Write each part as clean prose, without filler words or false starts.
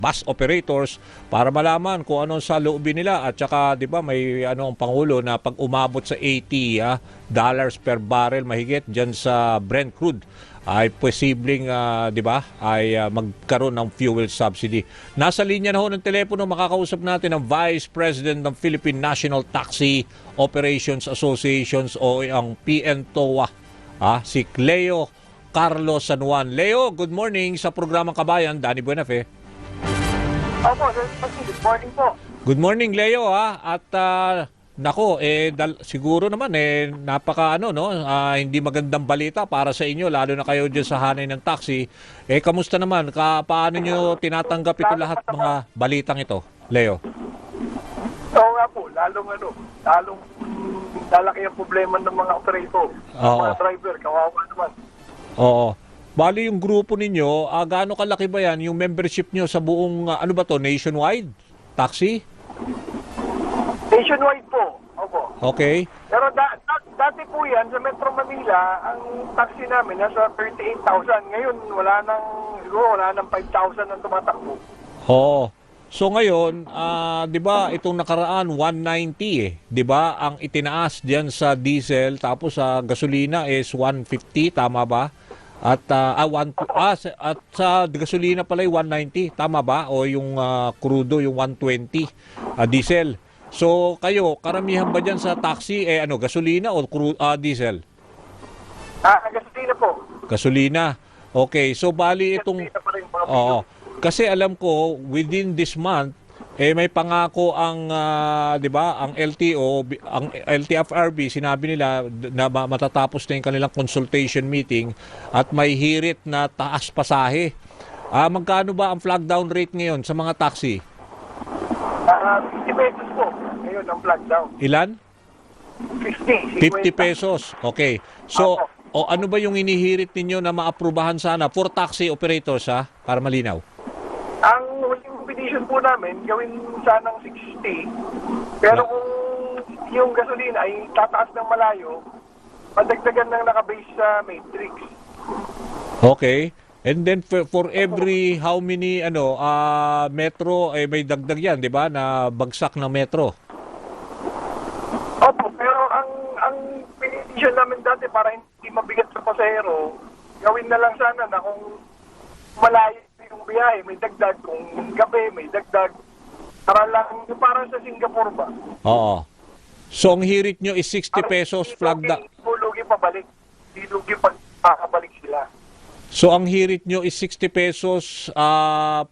bus operators para malaman kung ano sa loobin nila at saka 'di ba may ano ang pangulo na pag umabot sa $80 dollars per barrel mahigit diyan sa Brent crude ay posibleng 'di ba ay magkaroon ng fuel subsidy. Nasa linya na ho ng telepono makakausap natin ang Vice President ng Philippine National Taxi Operations Associations o ang PNTOA, si Leo Carlos San Juan. Leo, good morning sa programang Kabayan. Danny Buenafe. Opo, good morning po. Good morning, Leo, at nako siguro naman napaka hindi magandang balita para sa inyo lalo na kayo diyan sa hanay ng taxi. Kamusta naman? Paano niyo tinatanggap ito lahat mga balitang ito, Leo? Oo nga po, lalong lalaki ang problema ng mga operator, mga driver, kawawa naman. Oo. Bali yung grupo ninyo, gaano kalaki ba yan yung membership nyo sa buong, nationwide? Taxi? Nationwide po, opo. Okay. Pero dati po yan, sa Metro Manila, ang taxi namin nasa 38,000. Ngayon, wala nang 5,000 ang tumatakbo. Oo. So ngayon, 'di ba, itong nakaraan 190 'di ba? Ang itinaas diyan sa diesel tapos sa gasolina is 150, tama ba? At at sa gasolina pala ay 190, tama ba? O yung crudo yung 120 diesel. So kayo, karamihan ba diyan sa taxi gasolina o diesel? Gasolina po. Gasolina. Okay, so bali itong Gasolina pa rin, mga oo. Kasi alam ko within this month may pangako ang 'di ba, ang LTO, ang LTFRB, sinabi nila na matatapos na yung kanilang consultation meeting at may hirit na taas pasahe. Magkano ba ang flag down rate ngayon sa mga taxi? 50 pesos po. Ngayon ang flag down. Ilan? 50 pesos. Okay. So, ano ba yung inihirit ninyo na maaprubahan sana for taxi operators para malinaw? Ang huling petition po namin, gawin sanang 60. Pero kung yung gasolina ay tataas ng malayo, padagdagan ng nakabase sa matrix. Okay. And then for every how many metro may dagdag yan, 'di ba? Na bagsak ng metro. Opo, pero ang petition namin dati para hindi mabigat sa pasahero, gawin na lang sana na kung malayo yung biyahe, may dagdag. Kung gabi, may dagdag. Para lang, parang sa Singapore ba? Oo. So, ang hirit nyo is 60 pesos flag down. Hindi lugi pabalik. Hindi lugi pag kakabalik sila. So, ang hirit nyo is 60 pesos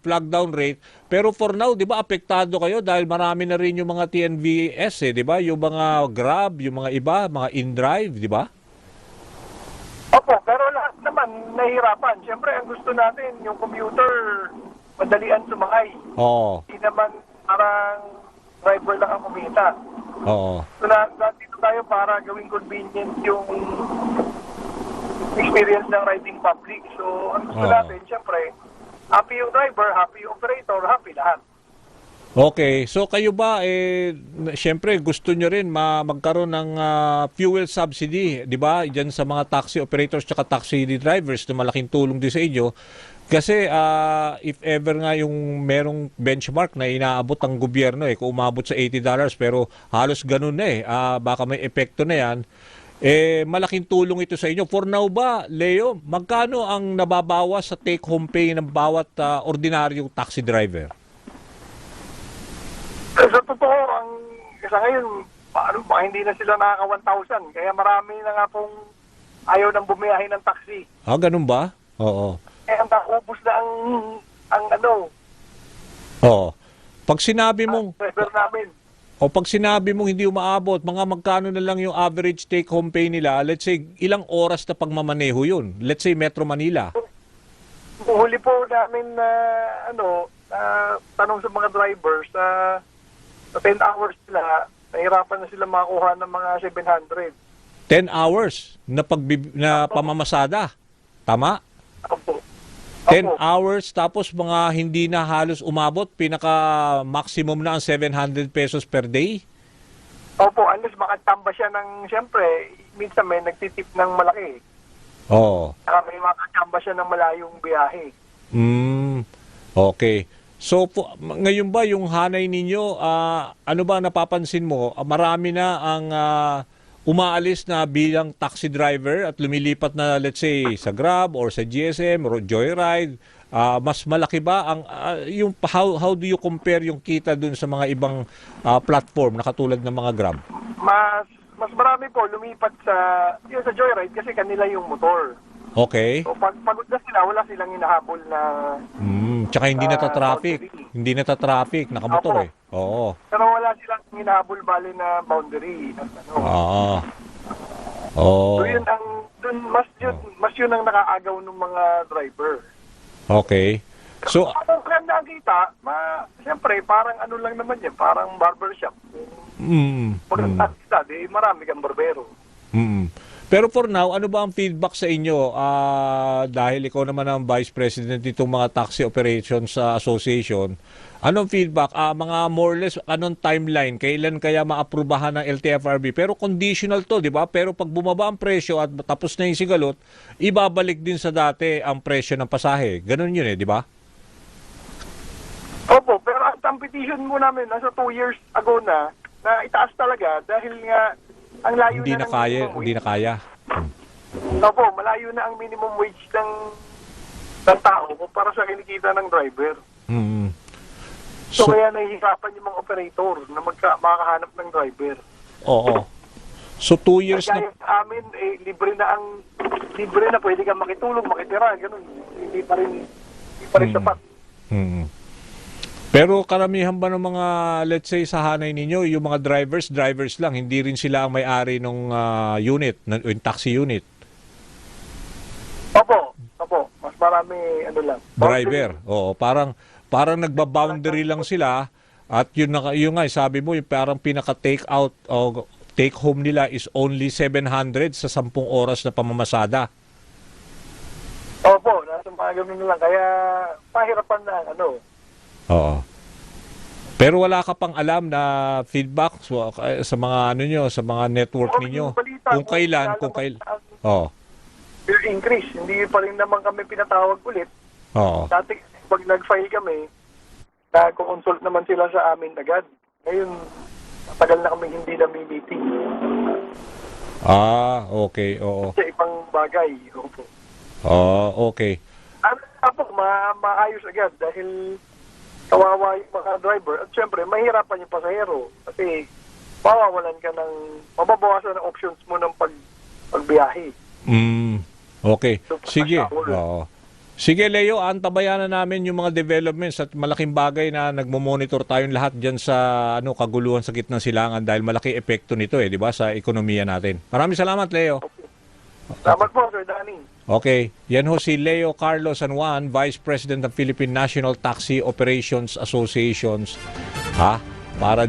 flag down rate. Pero for now, di ba, apektado kayo dahil marami na rin yung mga TNVS, di ba? Yung mga Grab, yung mga iba, mga InDrive, di ba? Opo, pero lahat naman nahihirapan. Siyempre, ang gusto natin, yung commuter, madalian sumakay. Oo. Hindi naman parang driver lang ang kumita. Oo. So, dito tayo para gawing convenient yung experience ng riding public. So, ang gusto natin, siyempre, happy yung driver, happy yung operator, happy lahat. Okay, so kayo ba, siyempre gusto nyo rin magkaroon ng fuel subsidy, di ba? Diyan sa mga taxi operators at taxi drivers na malaking tulong din sa inyo. Kasi if ever nga yung merong benchmark na inaabot ang gobyerno, kung umabot sa $80, pero halos ganun na baka may epekto na yan, malaking tulong ito sa inyo. For now ba, Leo, magkano ang nababawas sa take-home pay ng bawat ordinaryong taxi driver? Sa totoo, sa ngayon, baka hindi na sila nakaka 1,000. Kaya marami na nga pong ayaw ng bumiyahe ng taxi. Ganun ba? Oo. Ang naubos na ang Oo. Pag sinabi mong driver namin. pag sinabi mong hindi umaabot, mga magkano na lang yung average take home pay nila, let's say ilang oras na pagmamaneho yun? Let's say Metro Manila. Huli po namin na tanong sa mga drivers sa 10 hours nila, nahirapan na sila makakuha ng mga 700. 10 hours na pamamasada. Tama? Opo. 10 hours tapos mga hindi na halos umabot, pinaka-maximum na ang 700 pesos per day? Opo, unless makatamba siya ng, siyempre, minsan may nagtitip ng malaki. Oo. Saka may makatamba siya ng malayong biyahe. Okay. Ngayon ba yung hanay ninyo, ano ba napapansin mo? Marami na ang umaalis na bilang taxi driver at lumilipat na, let's say, sa Grab or sa GSM or Joyride. Mas malaki ba ang yung how do you compare yung kita dun sa mga ibang platform na katulad ng mga Grab? Mas marami po lumipat yung sa Joyride kasi kanila yung motor. Okay. So pagod na sila, wala silang hinahabol na Tsaka hindi nata-traffic. boundary. Hindi nata-traffic, nakamotor Opo. eh. Oo. Pero wala silang hinahabol bali na boundary. Oo. Oo. So yun mas yun ang nakaagaw ng mga driver. Okay. So, Kung kaya nakita, siyempre parang ano lang naman yan, parang barbershop. Pag nakita, marami kang barbero. Pero for now, ano ba ang feedback sa inyo? Dahil ikaw naman ang Vice President nitong mga Taxi Operations Association, anong feedback? Mga more or less, anong timeline? Kailan kaya maaprubahan ng LTFRB? Pero conditional to, di ba? Pero pag bumaba ang presyo at tapos na yung sigalot, ibabalik din sa dati ang presyo ng pasahe. Ganun yun di ba? Opo, pero ang petition mo namin, nasa 2 years ago na itaas talaga dahil nga ang layo Hindi na na ng kaya, minimum hindi na wage. kaya. Opo, malayo na ang minimum wage ng tao para sa kinikita ng driver. So, So, kaya nahihirapan yung mga operator na makahanap ng driver. oo. So 2 years Kaya na. sa amin, libre na pwede kang makitulog, makitira, ganun. Hindi pa rin sapat. Pero karamihan ba ng mga, let's say, sa hanay ninyo, yung mga drivers lang, hindi rin sila ang may-ari ng unit, yung taxi unit? Opo. Mas marami, lang. Driver. Oo, parang nagba-boundary lang sila at yun nga, sabi mo, yung parang pinaka-take out o take home nila is only 700 sa 10 oras na pamamasada. Opo, nasa mga ganun lang. Kaya, pahirapan na, Oo. Pero wala ka pang alam na feedback sa mga sa mga network ninyo. Kung kailan. Oo. Bill increase, hindi pa rin naman kami pinatawag ulit. Oo. Dati, pag nag-file kami, nag-consult naman sila sa amin agad. Ngayon, matagal na kami hindi na meeting. Okay. Oo. Sa ibang bagay. Opo. Okay. Maayos agad dahil kawawa yung mga driver. At syempre, mahirapan yung pasahero. Kasi, mawawalan ka mababawasan ng options mo ng pagbiyahe. Okay. So, Sige. pasahero. Oo. Sige, Leo, antabayan na namin yung mga developments at malaking bagay na nagmo-monitor tayong lahat dyan sa kaguluhan sa gitnang silangan dahil malaki epekto nito di ba, sa ekonomiya natin. Maraming salamat, Leo. Salamat po, Sir Danny. Okay, yan ho si Leo Carlos San Juan, Vice President ng Philippine National Taxi Operations Associations. Para